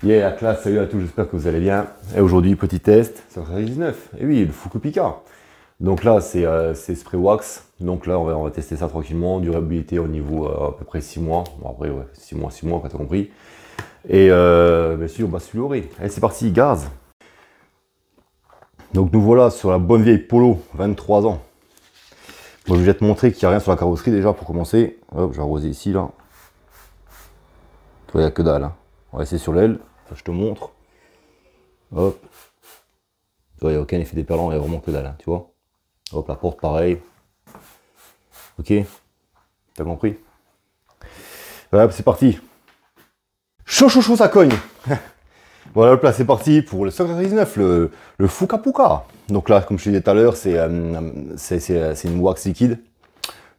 Yeah, la classe, salut à tous, j'espère que vous allez bien. Et aujourd'hui, petit test sur la 19. Et oui, le Fuku Pika. Donc là, c'est spray wax. Donc là, on va tester ça tranquillement. Durabilité au niveau à peu près 6 mois. Bon, après, ouais, 6 mois, quand t'as compris. Et bien sûr, on va se l'orer. Allez, c'est parti, gaz. Donc nous voilà sur la bonne vieille Polo, 23 ans. Bon, je vais te montrer qu'il n'y a rien sur la carrosserie déjà pour commencer. Hop, je vais arroser ici, là. Tu vois, il n'y a que dalle. Hein. On va essayer sur l'aile. Ça, je te montre. Hop. Tu vois, il n'y a aucun effet déperlant, il n'y a vraiment que dalle, hein, tu vois. Hop, la porte, pareil. Ok. T'as compris? Hop, c'est parti. Chaud, chaud, chaud, ça cogne. Voilà, hop là, c'est parti pour le 199, le Fuka Puka. Donc là, comme je te disais tout à l'heure, c'est une wax liquide.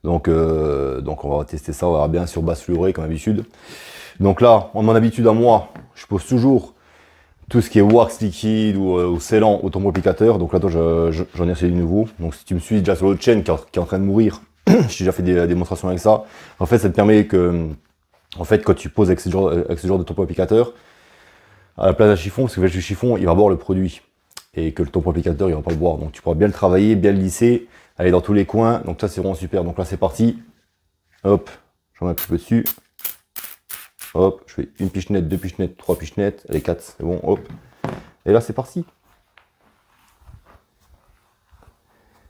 Donc on va tester ça, on verra bien sur basse fluorée comme d'habitude. Donc là, en mon habitude à moi, je pose toujours tout ce qui est wax liquide ou scellant au tampon-applicateur. Donc là, toi, j'en ai essayé du nouveau. Donc si tu me suis déjà sur l'autre chaîne qui est en train de mourir, j'ai déjà fait des démonstrations avec ça. En fait, ça te permet que, en fait, quand tu poses avec ce genre de tampon-applicateur, à la place d'un chiffon, parce que le chiffon, il va boire le produit. Et que le tampon-applicateur, il va pas le boire. Donc tu pourras bien le travailler, bien le lisser, aller dans tous les coins. Donc ça, c'est vraiment super. Donc là, c'est parti. Hop, j'en mets un petit peu dessus. Hop, je fais une pichenette, deux pichenettes, trois pichenettes, allez 4, c'est bon, hop. Et là c'est parti.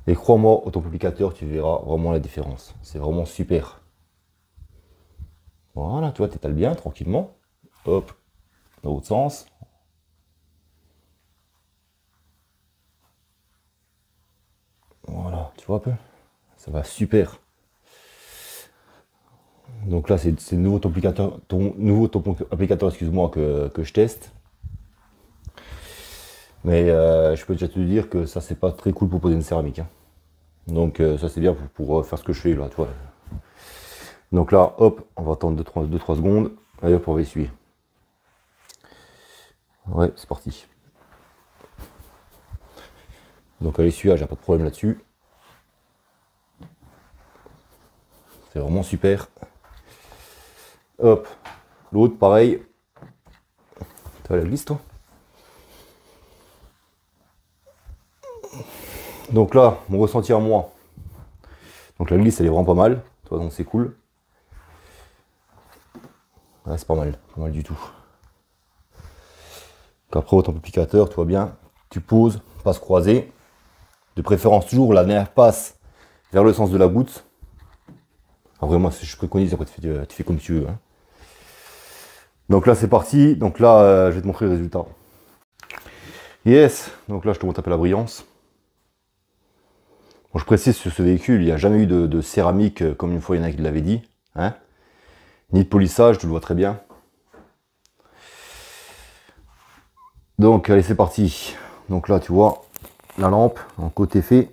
Et crois-moi, au tampon-applicateur, tu verras vraiment la différence. C'est vraiment super. Voilà, tu vois, t'étales bien, tranquillement. Hop, dans l'autre sens. Voilà, tu vois un peu. Ça va super. Donc là, c'est le nouveau tampon-applicateur, excuse-moi, que je teste. Mais je peux déjà te dire que ça, c'est pas très cool pour poser une céramique. Hein. Donc ça, c'est bien pour faire ce que je fais là, tu vois. Donc là, hop, on va attendre 2-3 secondes. Allez hop, on va essuyer. Ouais, c'est parti. Donc à l'essuyage, il n'y a pas de problème là-dessus. C'est vraiment super. Hop, l'autre, pareil. Tu la glisse, toi. Donc là, mon ressenti à moi. Donc la glisse, elle est vraiment pas mal. Toi, donc c'est cool. Ouais, c'est pas mal du tout. Donc après, au tampon-applicateur, tu vois bien, tu poses, passe croisée. De préférence, toujours la dernière passe vers le sens de la goutte. Alors vraiment, je préconise, après tu fais comme tu veux. Hein. Donc là, c'est parti. Donc là, je vais te montrer le résultat. Yes. Donc là, je te montre un peu la brillance. Bon, je précise, sur ce véhicule, il n'y a jamais eu de céramique, comme une fois il y en a qui l'avaient dit. Hein. Ni de polissage, tu le vois très bien. Donc, allez, c'est parti. Donc là, tu vois, la lampe, en côté fait.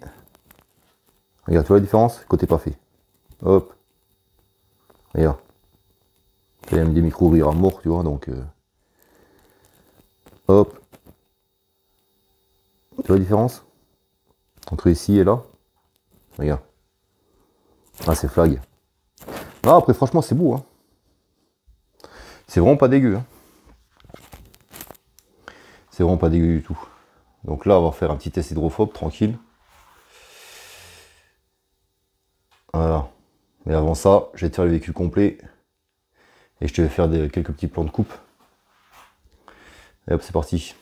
Regarde, tu vois la différence? Côté pas fait. Hop. Regarde. Il y a même des micro-rires à mort, tu vois, donc... hop. Tu vois la différence? Entre ici et là? Regarde. Ah, c'est flag. Ah, après, franchement, c'est beau, hein. C'est vraiment pas dégueu, hein. C'est vraiment pas dégueu du tout. Donc là, on va faire un petit test hydrophobe, tranquille. Voilà. Mais avant ça, je vais te faire le véhicule complet. Et je te vais faire quelques petits plans de coupe. Et hop, c'est parti.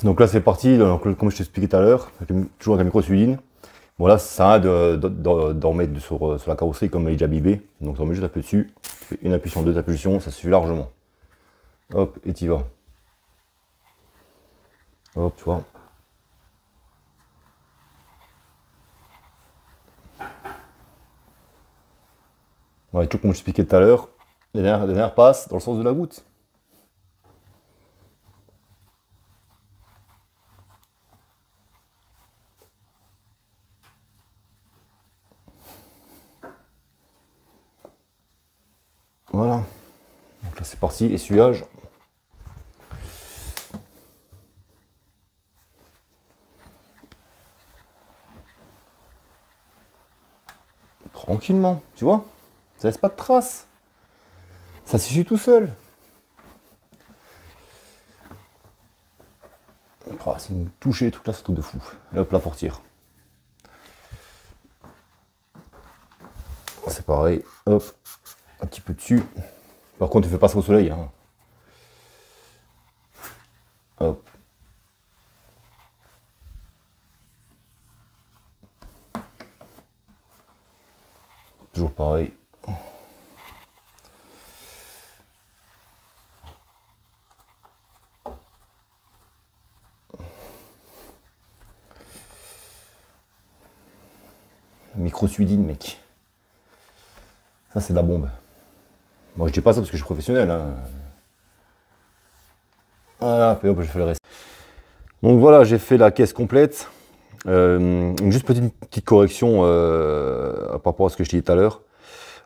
Donc là, c'est parti. Donc, comme je t'expliquais tout à l'heure, toujours avec un micro-suline. Bon là, ça a d'en mettre sur la carrosserie comme il est déjà bibé. Donc tu en mets juste un peu dessus. Une impulsion, deux impulsions, ça suffit largement. Hop, et t'y vas. Hop, tu vois. Ouais, tout comme je t'expliquais tout à l'heure, les dernières passent dans le sens de la goutte. Voilà. Donc là, c'est parti, essuyage. Tranquillement, tu vois. Ça laisse pas de traces. Ça suffit tout seul. c'est une toucher, tout là, c'est tout de fou. Et hop, la portière. C'est pareil, hop, un petit peu dessus. Par contre, ne fais pas ça au soleil. Hein. Hop. Toujours pareil. Micro-suidine, mec. Ça, c'est de la bombe. Moi, je dis pas ça parce que je suis professionnel. Hein. Voilà, et hop, j'ai fait le reste. Donc voilà, j'ai fait la caisse complète. Juste petite correction par rapport à ce que je t'ai dit tout à l'heure.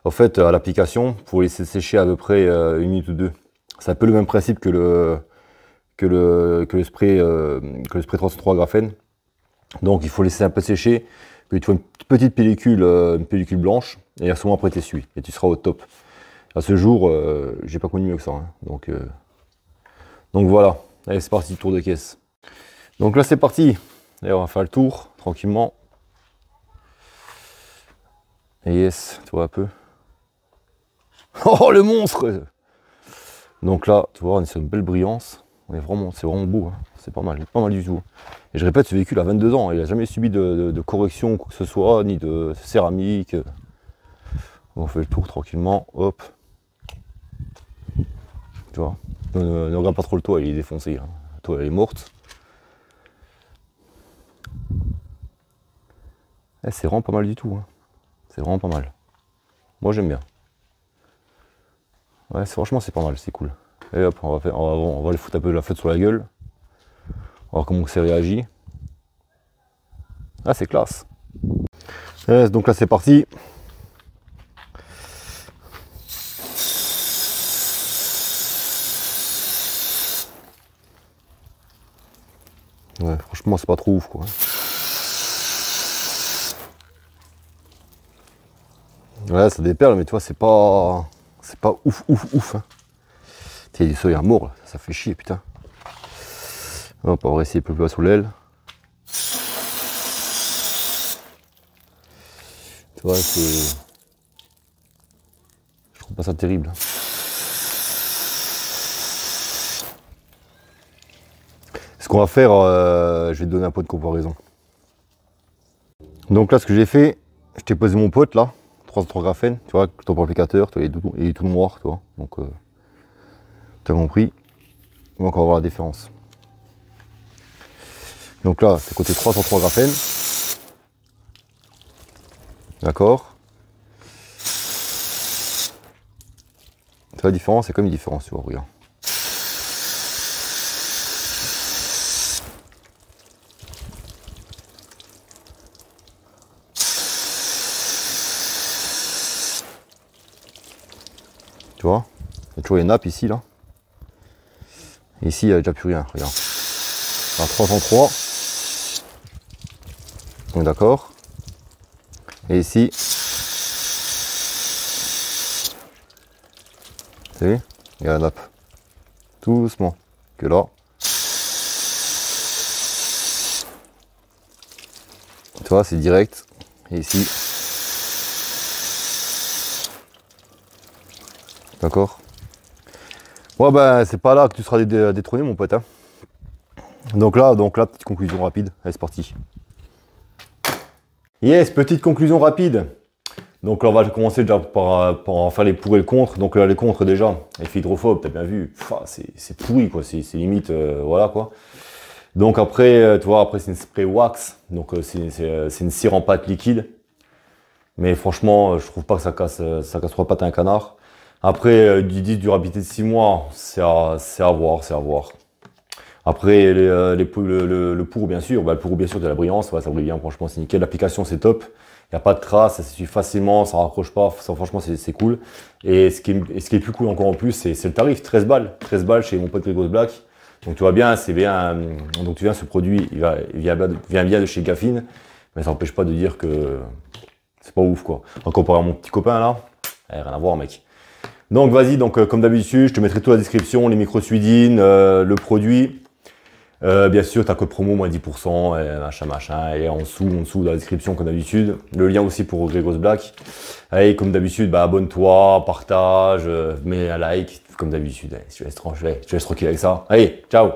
En fait, à l'application, il faut laisser sécher à peu près 1 minute ou 2. C'est un peu le même principe que le spray 33 graphène. Donc il faut laisser un peu sécher, puis tu vois une petite pellicule blanche, et à ce moment après tu essuies, et tu seras au top. À ce jour, j'ai pas connu mieux que ça. Hein. Donc voilà, allez c'est parti, tour de caisse. Donc là c'est parti, d'ailleurs on va faire le tour, tranquillement. Et yes, tu vois un peu. Oh le monstre! Donc là, tu vois, on est sur une belle brillance. C'est vraiment beau, hein. C'est pas mal du tout. Et je répète, ce véhicule a 22 ans, il n'a jamais subi de correction, quoi que ce soit, ni de céramique. On fait le tour tranquillement, hop. Tu vois, ne regarde pas trop le toit, il est défoncé. Hein. Le toit, elle est morte. Eh, c'est vraiment pas mal du tout. Hein. C'est vraiment pas mal. Moi, j'aime bien. Ouais, franchement, c'est pas mal, c'est cool. Et hop, on va aller foutre un peu de la flotte sur la gueule. On va voir comment ça réagit. Ah, c'est classe. Et donc là, c'est parti. Ouais, franchement, c'est pas trop ouf, quoi. Ouais, ça déperle, mais tu vois, c'est pas ouf. Hein. Il y a du seuil à mort, là. Ça fait chier, putain. Hop, on va essayer un peu plus bas sous l'aile. Tu vois, c'est... Je trouve pas ça terrible. Ce qu'on va faire, je vais te donner un pot de comparaison. Donc là, ce que j'ai fait, je t'ai posé mon pote, là, 303 graphène, tu vois, ton applicateur, il est tout noir, tu vois. Donc, tu as compris. Donc, on va voir la différence. Donc là, c'est côté 303 graphène. D'accord. La différence, c'est comme une différence, tu vois, regarde. Tu vois, il y a toujours les nappes ici, là. Et ici, il n'y a déjà plus rien, regarde. Un 303. On est d'accord. Et ici, vous savez, il y a la nappe. Tout doucement. Que là. Tu vois, c'est direct. Et ici. D'accord. Ouais, ben, c'est pas là que tu seras détrôné, mon pote. Hein. Donc là, petite conclusion rapide. Allez, c'est parti. Yes, petite conclusion rapide. Donc là, on va commencer déjà par faire les pour et le contre. Donc là, les contre déjà, effet hydrophobe, t'as bien vu. C'est pourri, quoi. C'est limite, voilà, quoi. Donc après, tu vois, après c'est une spray wax. Donc c'est une cire en pâte liquide. Mais franchement, je trouve pas que ça casse 3 pattes à un canard. Après, ils disent durabilité de 6 mois, c'est à voir. Après, le pour, bien sûr, le pour, bien sûr, de la brillance, ouais, ça brille bien, franchement, c'est nickel. L'application, c'est top. Il n'y a pas de traces, ça s'essuie facilement, ça raccroche pas, ça, franchement, c'est cool. Et ce qui est plus cool encore en plus, c'est le tarif, 13 balles. 13 balles chez mon pote Grégos Black. Donc, tu vois bien, c'est bien. Donc, tu viens, ce produit, il vient bien de chez Gaffine, mais ça n'empêche pas de dire que c'est pas ouf, quoi. En comparé à mon petit copain, là, rien à voir, mec. Donc, vas-y, comme d'habitude, je te mettrai tout la description, les micro-suidines, le produit. Bien sûr, t'as code promo moins 10%, machin, et en dessous, dans la description comme d'habitude. Le lien aussi pour Gregos Black. Allez, comme d'habitude, bah, abonne-toi, partage, mets un like, comme d'habitude. Je te laisse tranquille avec ça. Allez, ciao!